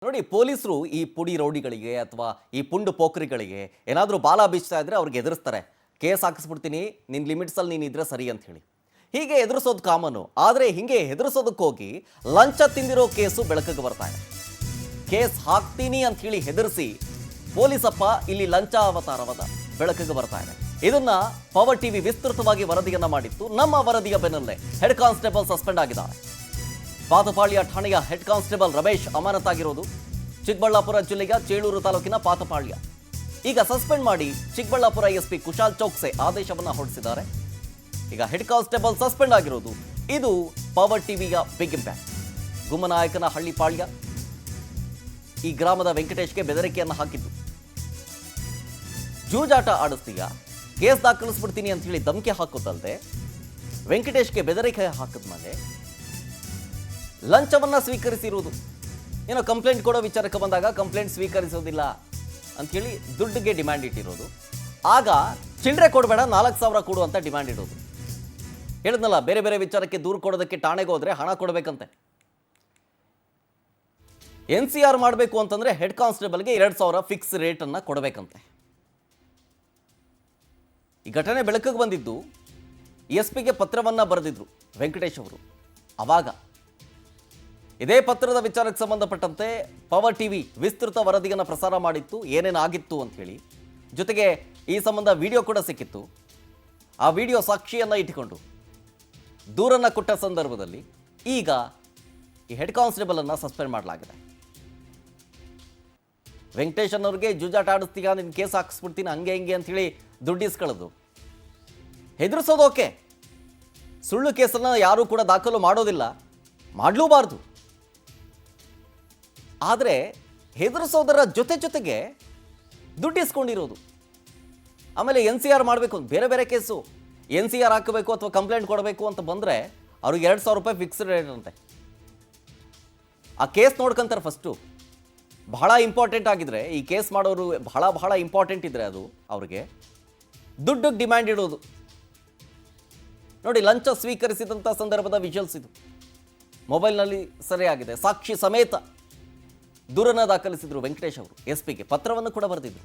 ನೋಡಿ ಪೊಲೀಸರು ಈ ಪುಡಿ ರೌಡಿಗಳಿಗೆ ಅಥವಾ ಈ ಪುಂಡು ಪೋಖರಿಗಳಿಗೆ ಏನಾದರೂ ಬಾಲ ಬೀಚ್ತಾ ಇದ್ರೆ ಅವ್ರಿಗೆ ಎದುರಿಸ್ತಾರೆ. ಕೇಸ್ ಹಾಕಿಸ್ಬಿಡ್ತೀನಿ, ನಿನ್ನ ಲಿಮಿಟ್ಸಲ್ಲಿ ನೀನು ಇದ್ರೆ ಸರಿ ಅಂತ ಹೇಳಿ ಹೀಗೆ ಎದುರಿಸೋದು ಕಾಮನು. ಆದರೆ ಹಿಂಗೆ ಹೆದರಿಸೋದಕ್ಕೆ ಹೋಗಿ ಲಂಚ ತಿಂದಿರೋ ಕೇಸು ಬೆಳಕಿಗೆ ಬರ್ತಾ ಇದೆ. ಕೇಸ್ ಹಾಕ್ತೀನಿ ಅಂತ ಹೇಳಿ ಹೆದರಿಸಿ ಪೊಲೀಸಪ್ಪ ಇಲ್ಲಿ ಲಂಚ ಅವತಾರವಾದ ಬೆಳಕಿಗೆ ಬರ್ತಾ ಇದೆ. ಇದನ್ನ ಪವರ್ ಟಿವಿ ವಿಸ್ತೃತವಾಗಿ ವರದಿಯನ್ನ ಮಾಡಿತ್ತು. ನಮ್ಮ ವರದಿಯ ಬೆನ್ನಲ್ಲೇ ಹೆಡ್ ಕಾನ್ಸ್ಟೇಬಲ್ ಸಸ್ಪೆಂಡ್ ಆಗಿದ್ದಾರೆ. ಪಾತಪಾಳ್ಯ ಠಾಣೆಯ ಹೆಡ್ ಕಾನ್ಸ್ಟೇಬಲ್ ರಮೇಶ್ ಅಮಾನತಾಗಿರೋದು ಚಿಕ್ಕಬಳ್ಳಾಪುರ ಜಿಲ್ಲೆಯ ಚೇಳೂರು ತಾಲೂಕಿನ ಪಾತಪಾಳ್ಯ. ಈಗ ಸಸ್ಪೆಂಡ್ ಮಾಡಿ ಚಿಕ್ಕಬಳ್ಳಾಪುರ ಎಸ್ಪಿ ಕುಶಾಲ್ ಚೌಕ್ಸೆ ಆದೇಶವನ್ನ ಹೊರಡಿಸಿದ್ದಾರೆ. ಈಗ ಹೆಡ್ ಕಾನ್ಸ್ಟೇಬಲ್ ಸಸ್ಪೆಂಡ್ ಆಗಿರೋದು ಇದು ಪವರ್ ಟಿವಿಯ ಬಿಗ್ ಇಂಪ್ಯಾಕ್ಟ್. ಗುಮ್ಮನಾಯಕನ ಹಳ್ಳಿ ಪಾಳ್ಯ ಈ ಗ್ರಾಮದ ವೆಂಕಟೇಶ್ಗೆ ಬೆದರಿಕೆಯನ್ನು ಹಾಕಿದ್ದು. ಜೂಜಾಟ ಆಡಿಸ್ತೀಯ, ಕೇಸ್ ದಾಖಲಿಸ್ಬಿಡ್ತೀನಿ ಅಂತ ಹೇಳಿ ಧಮಕಿ ಹಾಕೋದಲ್ಲದೆ ವೆಂಕಟೇಶ್ಗೆ ಬೆದರಿಕೆ ಹಾಕಿದ್ಮೇಲೆ ಲಂಚವನ್ನ ಸ್ವೀಕರಿಸಿರುವುದು. ಏನೋ ಕಂಪ್ಲೇಂಟ್ ಕೊಡೋ ವಿಚಾರಕ್ಕೆ ಬಂದಾಗ ಕಂಪ್ಲೇಂಟ್ ಸ್ವೀಕರಿಸೋದಿಲ್ಲ ಅಂಥೇಳಿ ದುಡ್ಡಿಗೆ ಡಿಮ್ಯಾಂಡ್ ಇಟ್ಟಿರೋದು. ಆಗ ಚಿಲ್ಲರೆ ಕೊಡಬೇಡ 4,000 ಕೊಡು ಅಂತ ಡಿಮ್ಯಾಂಡ್ ಇಡೋದು. ಹೇಳಿದ್ನಲ್ಲ, ಬೇರೆ ಬೇರೆ ವಿಚಾರಕ್ಕೆ ದೂರು ಕೊಡೋದಕ್ಕೆ ಠಾಣೆಗೆ ಹೋದ್ರೆ ಹಣ ಕೊಡಬೇಕಂತೆ. NCR ಮಾಡಬೇಕು ಅಂತಂದ್ರೆ ಹೆಡ್ ಕಾನ್ಸ್ಟೇಬಲ್ಗೆ 2,000 ಫಿಕ್ಸ್ ರೇಟನ್ನು ಕೊಡಬೇಕಂತೆ. ಈ ಘಟನೆ ಬೆಳಕಿಗೆ ಬಂದಿದ್ದು ಎಸ್ಪಿಗೆ ಪತ್ರವನ್ನ ಬರೆದಿದ್ರು ವೆಂಕಟೇಶ್ ಅವರು. ಅವಾಗ ಇದೇ ಪತ್ರದ ವಿಚಾರಕ್ಕೆ ಸಂಬಂಧಪಟ್ಟಂತೆ ಪವರ್ ಟಿವಿ ವಿಸ್ತೃತ ವರದಿಯನ್ನು ಪ್ರಸಾರ ಮಾಡಿತ್ತು, ಏನೇನಾಗಿತ್ತು ಅಂತ ಹೇಳಿ. ಜೊತೆಗೆ ಈ ಸಂಬಂಧ ವಿಡಿಯೋ ಕೂಡ ಸಿಕ್ಕಿತ್ತು. ಆ ವಿಡಿಯೋ ಸಾಕ್ಷಿಯನ್ನು ಇಟ್ಟುಕೊಂಡು ದೂರನ್ನ ಕೊಟ್ಟ ಸಂದರ್ಭದಲ್ಲಿ ಈಗ ಈ ಹೆಡ್ ಕಾನ್ಸ್ಟೇಬಲ್ ಅನ್ನ ಸಸ್ಪೆಂಡ್ ಮಾಡಲಾಗಿದೆ. ವೆಂಕಟೇಶ್ ಅನ್ನೋರಿಗೆ ಜೂಜಾಟ ಆಡಿಸ್ತೀಗ, ನಿನ್ನ ಕೇಸ್ ಹಾಕಿಸ್ಬಿಡ್ತೀನಿ ಹಂಗೆ ಹಿಂಗೆ ಅಂತ ಹೇಳಿ ದುಡ್ಡಿಸ್ಕೊಳ್ಳೋದು, ಹೆದರಿಸೋದು ಓಕೆ. ಸುಳ್ಳು ಕೇಸನ್ನು ಯಾರೂ ಕೂಡ ದಾಖಲು ಮಾಡೋದಿಲ್ಲ, ಮಾಡಲೂಬಾರ್ದು. ಆದರೆ ಹೆದರಿಸೋದರ ಜೊತೆಗೆ ದುಡ್ಡಿಸ್ಕೊಂಡಿರೋದು. ಆಮೇಲೆ NCR ಮಾಡಬೇಕು ಅಂತ ಬೇರೆ ಬೇರೆ ಕೇಸು NCR ಹಾಕಬೇಕು ಅಥವಾ ಕಂಪ್ಲೇಂಟ್ ಕೊಡಬೇಕು ಅಂತ ಬಂದರೆ ಅವ್ರಿಗೆ 2,000 ರೂಪಾಯಿ ಫಿಕ್ಸ್ಡ್ ರೇಟ್ ಅಂತೆ. ಆ ಕೇಸ್ ನೋಡ್ಕೊಂತಾರೆ ಫಸ್ಟು. ಬಹಳ ಇಂಪಾರ್ಟೆಂಟ್ ಆಗಿದ್ರೆ, ಈ ಕೇಸ್ ಮಾಡೋರು ಬಹಳ ಇಂಪಾರ್ಟೆಂಟ್ ಇದ್ದರೆ ಅದು ಅವ್ರಿಗೆ ದುಡ್ಡಿಗೆ ಡಿಮ್ಯಾಂಡ್ ಇಡೋದು. ನೋಡಿ, ಲಂಚ ಸ್ವೀಕರಿಸಿದಂಥ ಸಂದರ್ಭದ ವಿಜುವಲ್ಸ್ ಇದು ಮೊಬೈಲ್ನಲ್ಲಿ ಸೆರೆಯಾಗಿದೆ. ಸಾಕ್ಷಿ ಸಮೇತ ದೂರನ್ನು ದಾಖಲಿಸಿದ್ರು ವೆಂಕಟೇಶ್ ಅವರು. ಎಸ್ಪಿಗೆ ಪತ್ರವನ್ನು ಕೂಡ ಬರೆದಿದ್ರು.